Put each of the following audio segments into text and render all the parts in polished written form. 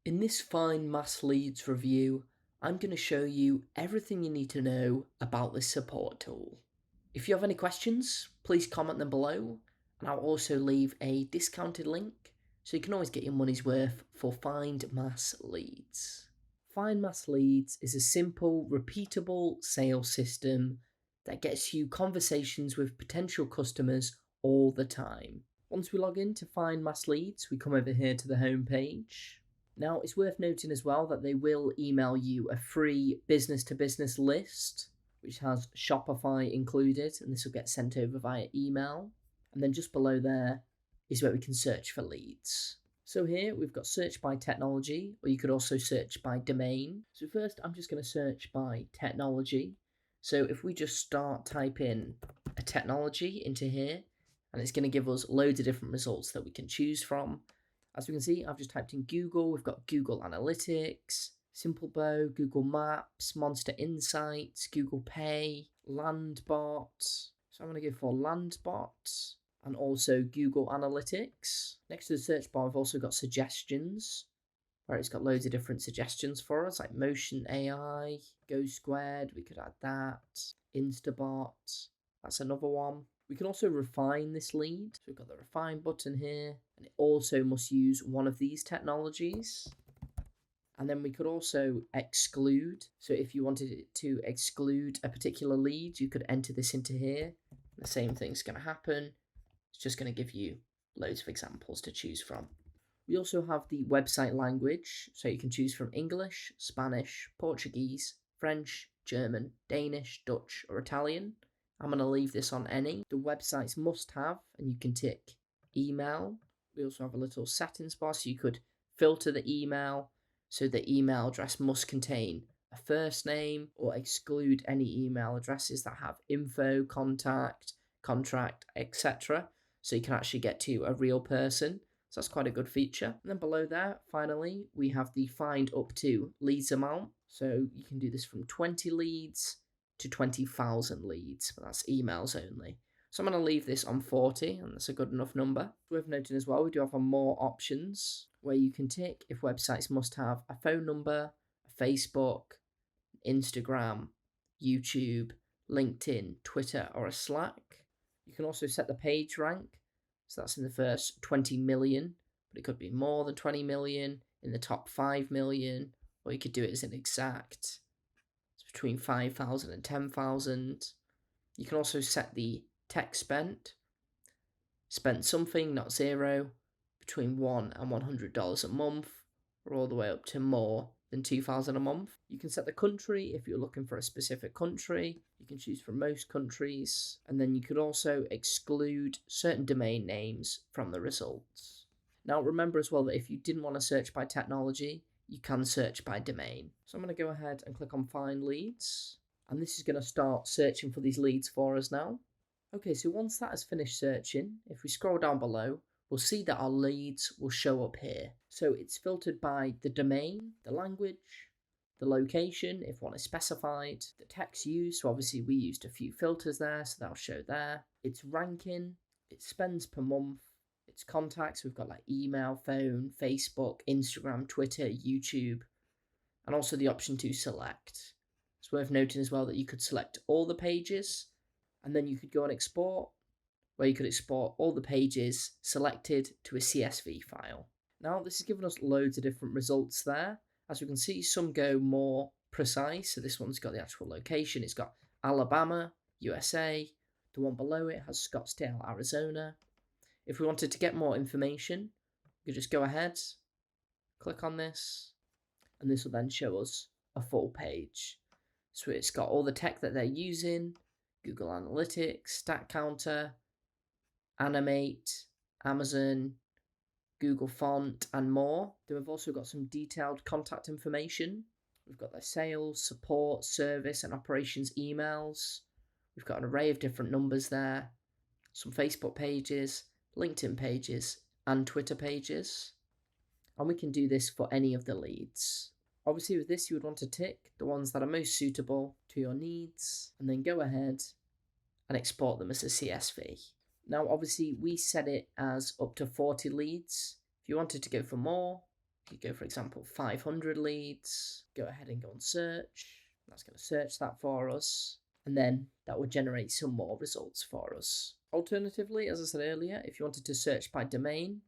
In this Findmassleads review, I'm going to show you everything you need to know about this support tool. If you have any questions, please comment them below, and I'll also leave a discounted link so you can always get your money's worth for Findmassleads. Findmassleads is a simple, repeatable sales system that gets you conversations with potential customers all the time. Once we log in to Findmassleads, we come over here to the home page. Now, it's worth noting as well that they will email you a free business-to-business list, which has Shopify included, and this will get sent over via email. And then just below there is where we can search for leads. So here we've got search by technology, or you could also search by domain. So first I'm just going to search by technology. So if we just start typing a technology into here, and it's going to give us loads of different results that we can choose from. As we can see, I've just typed in Google. We've got Google Analytics, Simplebow, Google Maps, Monster Insights, Google Pay, Landbot. So I'm going to go for Landbot and also Google Analytics. Next to the search bar, I've also got suggestions, where it's got loads of different suggestions for us, like Motion AI, Go Squared, we could add that, Instabot, that's another one. We can also refine this lead. So we've got the refine button here, and it also must use one of these technologies. And then we could also exclude. So if you wanted it to exclude a particular lead, you could enter this into here. The same thing's going to happen. It's just going to give you loads of examples to choose from. We also have the website language. So you can choose from English, Spanish, Portuguese, French, German, Danish, Dutch, or Italian. I'm going to leave this on any. The websites must have, and you can tick email. We also have a little settings bar, so you could filter the email. So the email address must contain a first name, or exclude any email addresses that have info, contact, contract, etc. So you can actually get to a real person. So that's quite a good feature. And then below there, finally, we have the find up to leads amount. So you can do this from 20 leads to 20,000 leads, but that's emails only. So I'm going to leave this on 40, and that's a good enough number. Worth noting as well, we do have more options where you can tick if websites must have a phone number, a Facebook, Instagram, YouTube, LinkedIn, Twitter, or a Slack. You can also set the page rank, so that's in the first 20 million, but it could be more than 20 million, in the top 5 million, or you could do it as an exact. Between 5,000 and 10,000. You can also set the tech spent something, not zero, between $1 and $100 a month, or all the way up to more than 2,000 a month. You can set the country if you're looking for a specific country. You can choose from most countries, and then you could also exclude certain domain names from the results. Now remember as well that if you didn't want to search by technology, you can search by domain. So I'm going to go ahead and click on Find Leads. And this is going to start searching for these leads for us now. Okay, so once that has finished searching, if we scroll down below, we'll see that our leads will show up here. So it's filtered by the domain, the language, the location, if one is specified, the text used. So obviously we used a few filters there, so that'll show there. It's ranking, it spends per month, its contacts, we've got like email, phone, Facebook, Instagram, Twitter, YouTube, and also the option to select. It's worth noting as well that you could select all the pages, and then you could go and export, where you could export all the pages selected to a CSV file. Now this has given us loads of different results there. As we can see, some go more precise. So this one's got the actual location. It's got Alabama, USA. The one below it has Scottsdale, Arizona. If we wanted to get more information, we could just go ahead, click on this, and this will then show us a full page. So it's got all the tech that they're using, Google Analytics, Stat Counter, Animate, Amazon, Google Font, and more. Then we've also got some detailed contact information. We've got their sales, support, service, and operations emails. We've got an array of different numbers there, some Facebook pages, LinkedIn pages, and Twitter pages. And we can do this for any of the leads. Obviously with this you would want to tick the ones that are most suitable to your needs, and then go ahead and export them as a CSV. Now obviously we set it as up to 40 leads. If you wanted to go for more, You could go, for example, 500 leads. Go ahead and go on search. That's going to search that for us. And then that would generate some more results for us. Alternatively, as I said earlier, if you wanted to search by domain,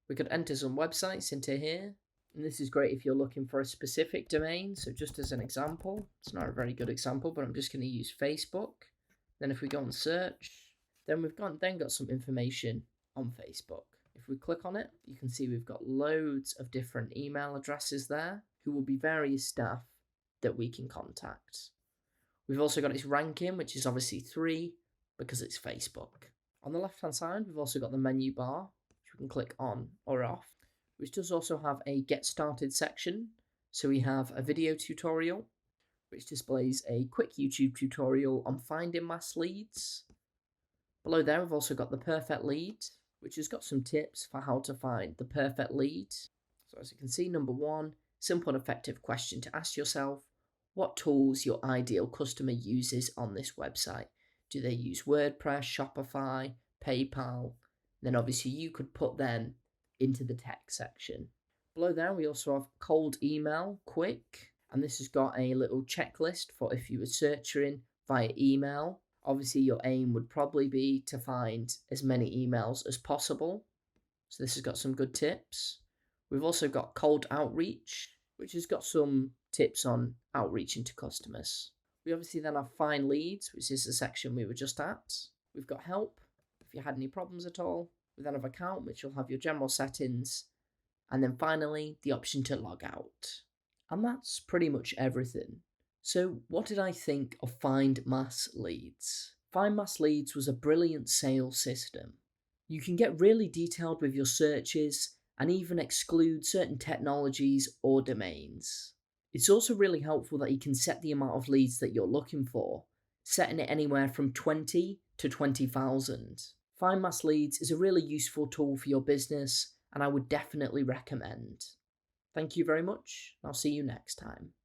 we could enter some websites into here. And this is great if you're looking for a specific domain. So just as an example, it's not a very good example, but I'm just going to use Facebook. Then if we go on search, then we've got some information on Facebook. If we click on it, you can see we've got loads of different email addresses there who will be various staff that we can contact. We've also got its ranking, which is obviously 3 because it's Facebook. On the left-hand side, we've also got the menu bar, which we can click on or off, which does also have a Get Started section. So we have a video tutorial, which displays a quick YouTube tutorial on finding mass leads. Below there, we've also got the perfect lead, which has got some tips for how to find the perfect lead. So as you can see, number 1, simple and effective question to ask yourself: what tools your ideal customer uses on this website? Do they use WordPress, Shopify, PayPal? Then obviously you could put them into the text section. Below there, we also have cold email quick, and this has got a little checklist for if you were searching via email. Obviously, your aim would probably be to find as many emails as possible. So this has got some good tips. We've also got cold outreach, which has got some tips on outreaching to customers. We obviously then have find leads, which is the section we were just at. We've got help, if you had any problems at all. We then have account, which will have your general settings. And then finally, the option to log out. And that's pretty much everything. So what did I think of Findmassleads? Findmassleads was a brilliant sales system. You can get really detailed with your searches and even exclude certain technologies or domains. It's also really helpful that you can set the amount of leads that you're looking for, setting it anywhere from 20 to 20,000. Findmassleads is a really useful tool for your business, and I would definitely recommend. Thank you very much. I'll see you next time.